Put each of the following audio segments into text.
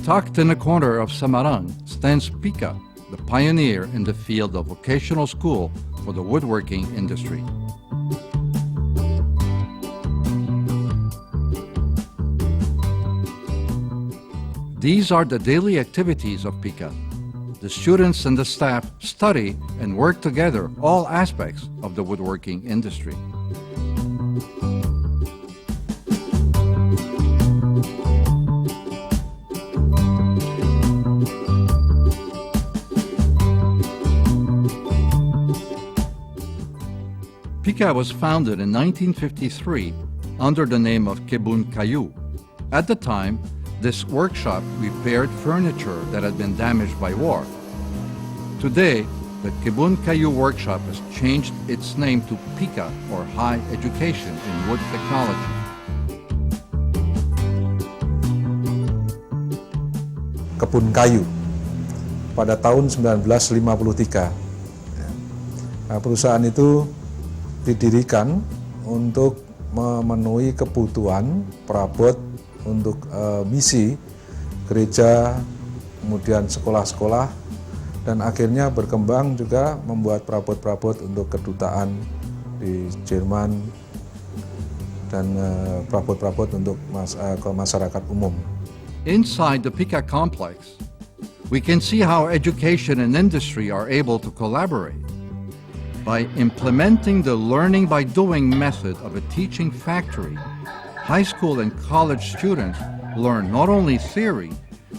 Tucked in a corner of Semarang stands PIKA, the pioneer in the field of vocational school for the woodworking industry. These are the daily activities of PIKA. The students and the staff study and work together all aspects of the woodworking industry. PIKA was founded in 1953 under the name of Kebun Kayu. At the time, this workshop repaired furniture that had been damaged by war. Today, the Kebun Kayu workshop has changed its name to PIKA, or High Education in Wood Technology. Kebun Kayu pada tahun 1953. Nah, perusahaan itu didirikan untuk memenuhi kebutuhan perabot untuk misi gereja, kemudian sekolah-sekolah, dan akhirnya berkembang juga membuat perabot-perabot untuk kedutaan di Jerman dan perabot-perabot untuk masyarakat umum. Inside the PIKA complex, we can see how education and industry are able to collaborate. By implementing the learning by doing method of a teaching factory, high school and college students learn not only theory,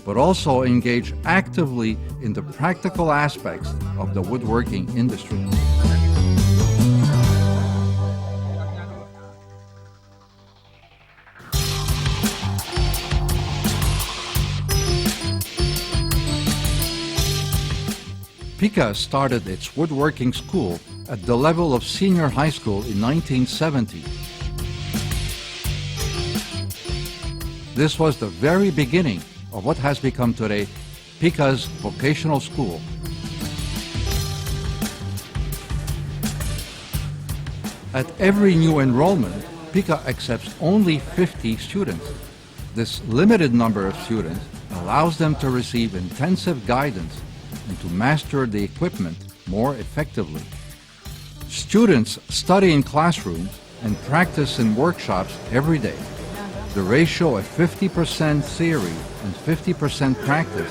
but also engage actively in the practical aspects of the woodworking industry. PIKA started its woodworking school at the level of senior high school in 1970. This was the very beginning of what has become today PIKA's vocational school. At every new enrollment, PIKA accepts only 50 students. This limited number of students allows them to receive intensive guidance and to master the equipment more effectively. Students study in classrooms and practice in workshops every day. The ratio of 50% theory and 50% practice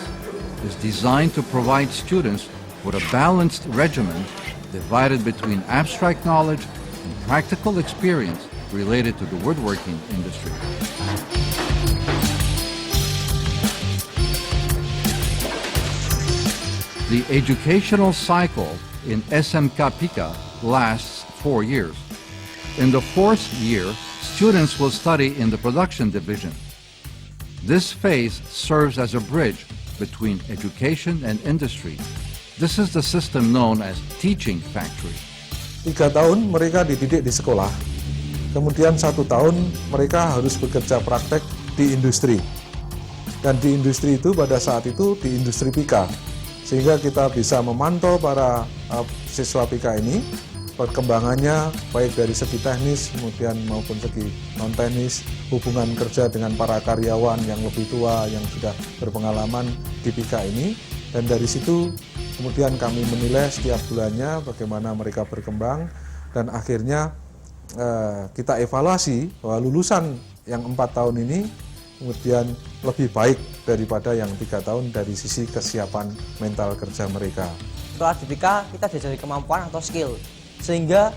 is designed to provide students with a balanced regimen divided between abstract knowledge and practical experience related to the woodworking industry. The educational cycle in SMK PIKA lasts 4 years. In the 4th year, students will study in the production division. This phase serves as a bridge between education and industry. This is the system known as teaching factory. 3 tahun mereka dididik di sekolah, kemudian 1 tahun mereka harus bekerja praktek di industri. Dan di industri itu pada saat itu di industri PIKA. Sehingga kita bisa memantau para siswa PIKA ini, perkembangannya baik dari segi teknis kemudian maupun segi non-teknis, hubungan kerja dengan para karyawan yang lebih tua yang sudah berpengalaman di PIKA ini, dan dari situ kemudian kami menilai setiap bulannya bagaimana mereka berkembang, dan akhirnya kita evaluasi bahwa lulusan yang 4 tahun ini kemudian lebih baik daripada yang 3 tahun dari sisi kesiapan mental kerja mereka. Setelah di PIKA kita diajari kemampuan atau skill, sehingga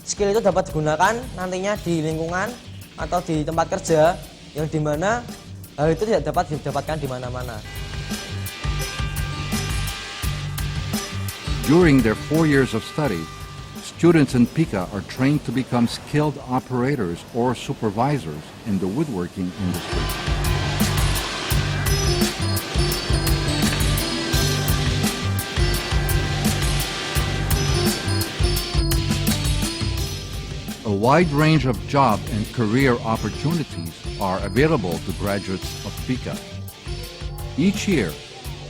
skill itu dapat digunakan nantinya di lingkungan atau di tempat kerja yang dimana hal itu tidak dapat didapatkan di mana-mana. During their 4 years of study, students in PIKA are trained to become skilled operators or supervisors in the woodworking industry. A wide range of job and career opportunities are available to graduates of PIKA. Each year,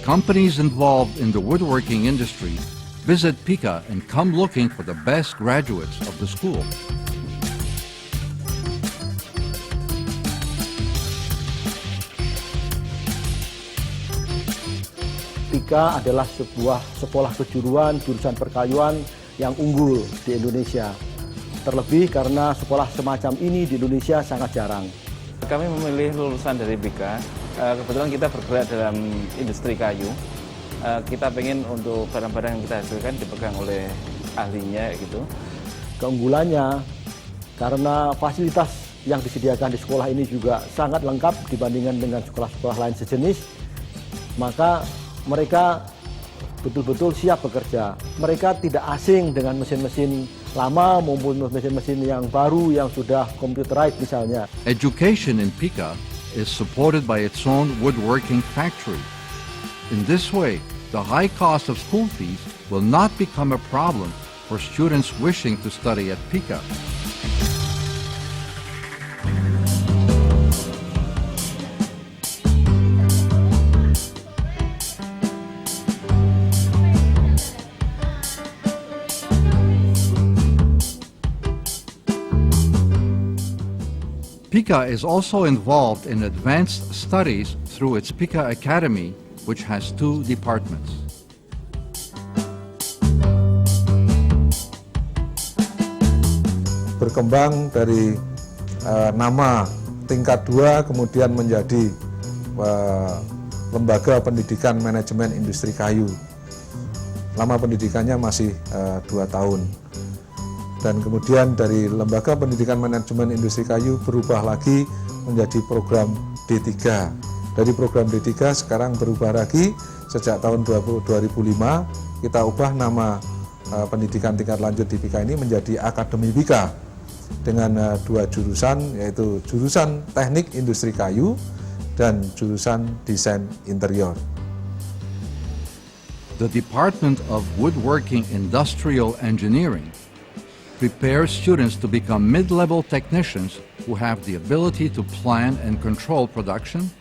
companies involved in the woodworking industry visit PIKA and come looking for the best graduates of the school. PIKA adalah sebuah sekolah kejuruan jurusan perkayuan yang unggul di Indonesia. Terlebih karena sekolah semacam ini di Indonesia sangat jarang. Kami memilih lulusan dari PIKA, kebetulan kita bergerak dalam industri kayu. Kita pengen untuk barang-barang yang kita hasilkan dipegang oleh ahlinya gitu. Keunggulannya karena fasilitas yang disediakan di sekolah ini juga sangat lengkap dibandingkan dengan sekolah-sekolah lain sejenis, maka mereka betul-betul siap bekerja. Mereka tidak asing dengan mesin-mesin lama maupun mesin-mesin yang baru yang sudah computerized misalnya. Education in PIKA is supported by its own woodworking factory. In this way, the high cost of school fees will not become a problem for students wishing to study at PIKA. PIKA is also involved in advanced studies through its PIKA Academy, which has 2 departments. Berkembang dari nama tingkat 2 kemudian menjadi Lembaga Pendidikan Manajemen Industri Kayu. Lama pendidikannya masih 2 tahun. Dan kemudian dari Lembaga Pendidikan Manajemen Industri Kayu berubah lagi menjadi program D3. Dari program D3 sekarang berubah lagi sejak tahun 2005 kita ubah nama pendidikan tingkat lanjut di PIKA ini menjadi Akademi PIKA dengan 2 jurusan, yaitu jurusan Teknik Industri Kayu dan jurusan Desain Interior. The Department of Woodworking Industrial Engineering prepares students to become mid-level technicians who have the ability to plan and control production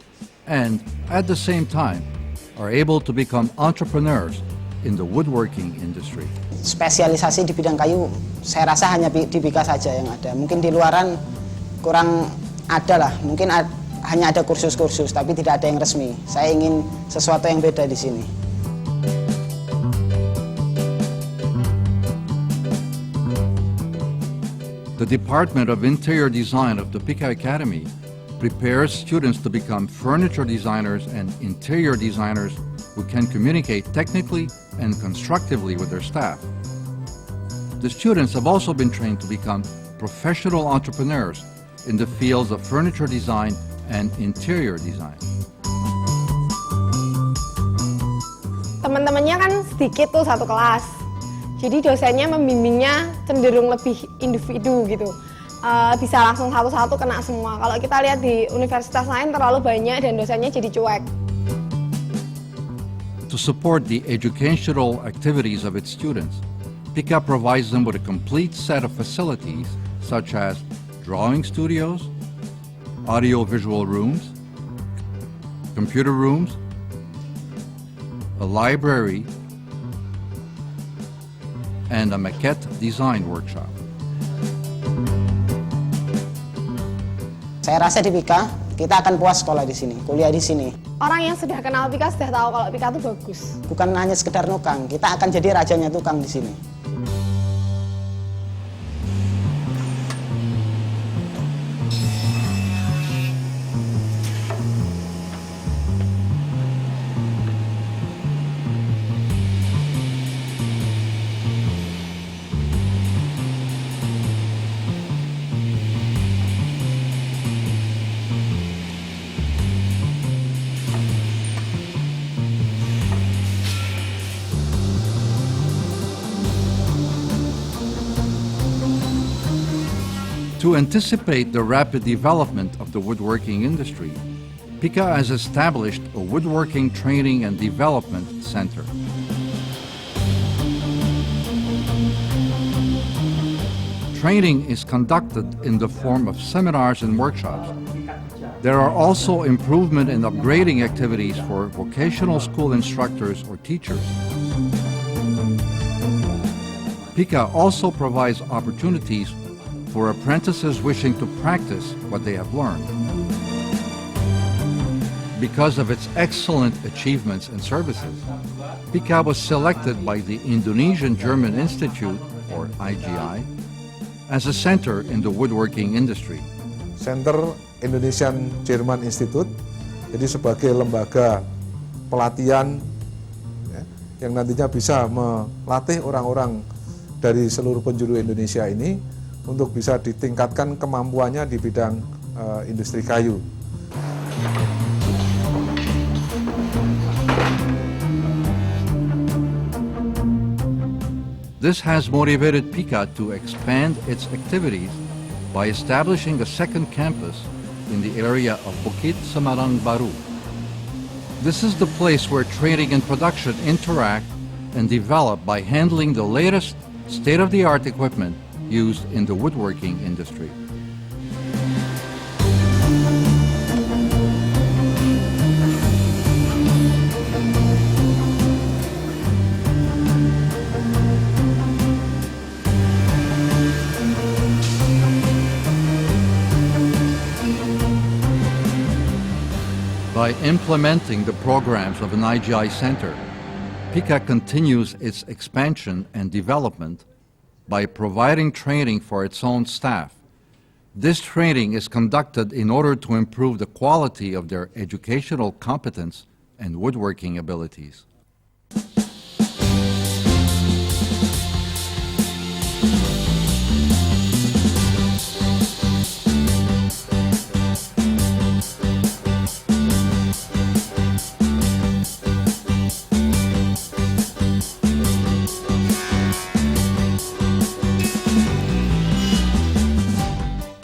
and, at the same time, are able to become entrepreneurs in the woodworking industry. Spesialisasi di bidang kayu, saya rasa hanya di PIKA saja yang ada. Mungkin di luaran kurang ada lah, mungkin hanya ada kursus-kursus, tapi tidak ada yang resmi. Saya ingin sesuatu yang beda di sini. The Department of Interior Design of the PIKA Academy prepares students to become furniture designers and interior designers who can communicate technically and constructively with their staff. The students have also been trained to become professional entrepreneurs in the fields of furniture design and interior design. Teman-temannya kan sedikit tuh satu kelas. Jadi dosennya membimbingnya cenderung lebih individu gitu. Bisa langsung satu-satu kena semua. Kalau kita lihat di universitas lain terlalu banyak dan dosennya jadi cuek. To support the educational activities of its students, PIKA provides them with a complete set of facilities such as drawing studios, audio-visual rooms, computer rooms, a library, and a maquette design workshop. Saya rasa di PIKA kita akan puas sekolah di sini, kuliah di sini. Orang yang sudah kenal PIKA sudah tahu kalau PIKA itu bagus. Bukan hanya sekedar nukang, kita akan jadi rajanya tukang di sini. To anticipate the rapid development of the woodworking industry, PIKA has established a woodworking training and development center. Training is conducted in the form of seminars and workshops. There are also improvement and upgrading activities for vocational school instructors or teachers. PIKA also provides opportunities for apprentices wishing to practice what they have learned. Because of its excellent achievements and services, Pika was selected by the Indonesian German Institute, or IGI, as a center in the woodworking industry. Center Indonesian German Institute, jadi sebagai lembaga pelatihan ya, yang nantinya bisa melatih orang-orang dari seluruh penjuru Indonesia ini untuk bisa ditingkatkan kemampuannya di bidang industri kayu. This has motivated Pika to expand its activities by establishing a second campus in the area of Bukit Semarang Baru. This is the place where training and production interact and develop by handling the latest state-of-the-art equipment used in the woodworking industry. By implementing the programs of an IGI center, Pika continues its expansion and development by providing training for its own staff. This training is conducted in order to improve the quality of their educational competence and woodworking abilities.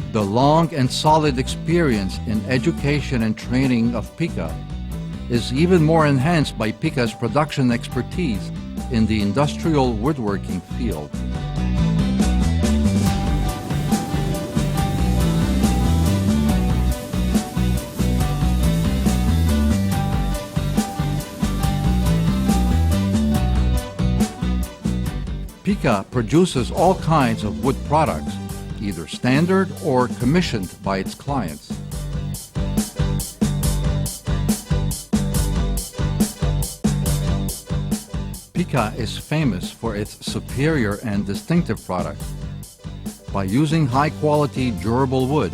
The long and solid experience in education and training of Pika is even more enhanced by Pika's production expertise in the industrial woodworking field. Pika produces all kinds of wood products, either standard or commissioned by its clients. Pika is famous for its superior and distinctive products. By using high-quality, durable wood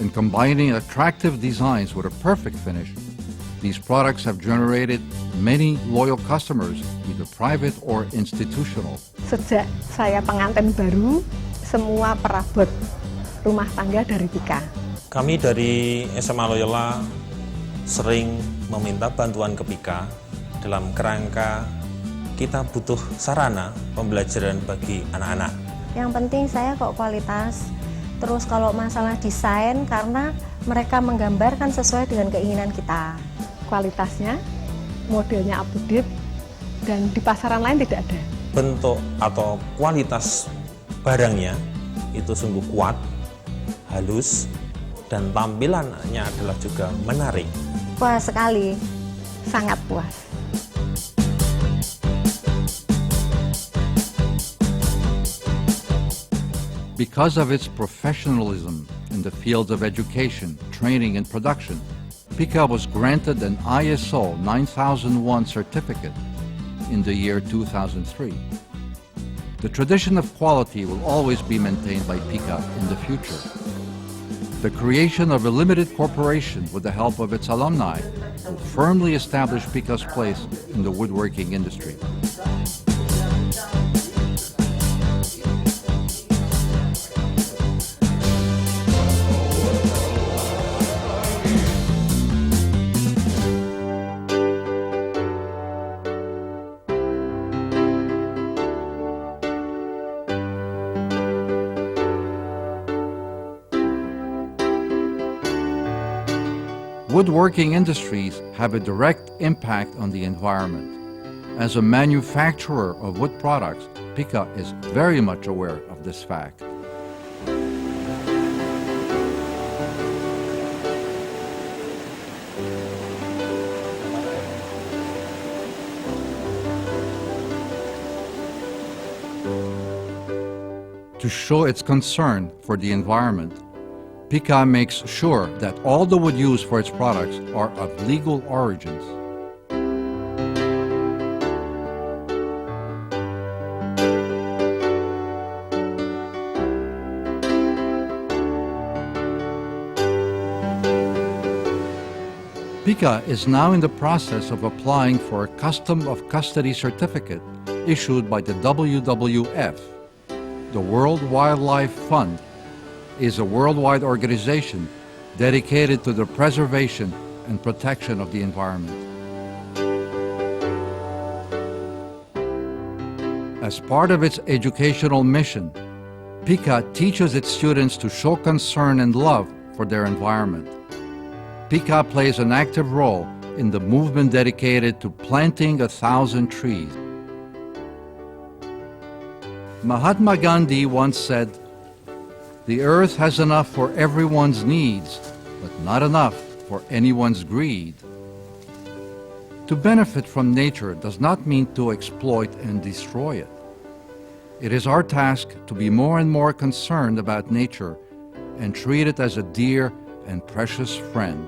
and combining attractive designs with a perfect finish, these products have generated many loyal customers, either private or institutional. Sejak saya pengantin baru, semua perabot rumah tangga dari Pika. Kami dari SMA Loyola sering meminta bantuan ke Pika dalam kerangka kita butuh sarana pembelajaran bagi anak-anak. Yang penting saya kok kualitas, terus kalau masalah desain karena mereka menggambarkan sesuai dengan keinginan kita. Kualitasnya, modelnya up to date, dan di pasaran lain tidak ada. Bentuk atau kualitas barangnya itu sungguh kuat, halus, dan tampilannya adalah juga menarik. Puas sekali. Sangat puas. Because of its professionalism in the fields of education, training, and production, Pika was granted an ISO 9001 certificate in the year 2003. The tradition of quality will always be maintained by Pika in the future. The creation of a limited corporation with the help of its alumni will firmly establish Pika's place in the woodworking industry. Woodworking industries have a direct impact on the environment. As a manufacturer of wood products, Pika is very much aware of this fact. To show its concern for the environment, Pika makes sure that all the wood used for its products are of legal origins. Pika is now in the process of applying for a Custom of Custody certificate issued by the WWF. The World Wildlife Fund is a worldwide organization dedicated to the preservation and protection of the environment. As part of its educational mission, Pika teaches its students to show concern and love for their environment. Pika plays an active role in the movement dedicated to planting 1,000 trees. Mahatma Gandhi once said, "The earth has enough for everyone's needs, but not enough for anyone's greed." To benefit from nature does not mean to exploit and destroy it. It is our task to be more and more concerned about nature and treat it as a dear and precious friend.